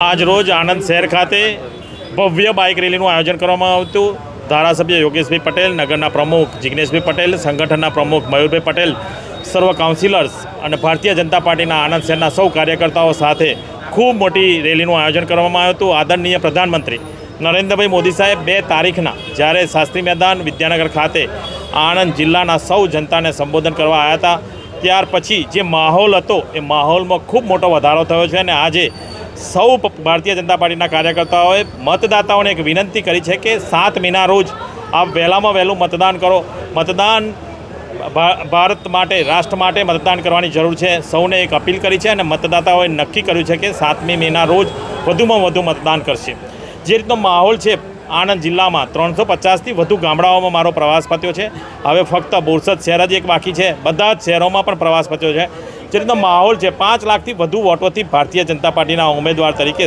આજ રોજ આણંદ શહેર ખાતે ભવ્ય બાઇક રેલીનું આયોજન કરવામાં આવ્યું હતું. ધારાસભ્ય યોગેશભાઈ પટેલ, નગરના પ્રમુખ જિગ્નેશભાઈ પટેલ, સંગઠનના પ્રમુખ મયુરભાઈ પટેલ, સર્વ કાઉન્સિલર્સ અને ભારતીય જનતા પાર્ટીના આણંદ શહેરના સૌ કાર્યકર્તાઓ સાથે ખૂબ મોટી રેલીનું આયોજન કરવામાં આવ્યું હતું. આદરણીય પ્રધાનમંત્રી નરેન્દ્રભાઈ મોદી સાહેબ 2 તારીખના જ્યારે શાસ્ત્રી મેદાન વિદ્યાનગર ખાતે આણંદ જિલ્લાના સૌ જનતાને સંબોધન કરવા આવ્યા હતા, ત્યાર પછી જે માહોલ હતો એ માહોલમાં ખૂબ મોટો વધારો થયો છે. અને આજે સૌ ભારતીય જનતા પાર્ટીના કાર્યકર્તાઓએ મતદાતાઓને એક વિનંતી કરી છે કે 7 મેના રોજ આપ વહેલામાં વહેલું મતદાન કરો. મતદાન ભારત માટે, રાષ્ટ્ર માટે મતદાન કરવાની જરૂર છે. સૌને એક અપીલ કરી છે અને મતદાતાઓએ નક્કી કર્યું છે કે 7મી મેના રોજ વધુમાં વધુ મતદાન કરશે. જે રીતનો માહોલ છે આણંદ જિલ્લામાં 350થી વધુ ગામડાઓમાં મારો પ્રવાસ પત્યો છે. હવે ફક્ત બોરસદ શહેર જ એક બાકી છે. બધા જ શહેરોમાં પણ પ્રવાસ પત્યો છે. જે રીતનો માહોલ છે, 5 લાખથી વધુ વોટોથી ભારતીય જનતા પાર્ટીના ઉમેદવાર તરીકે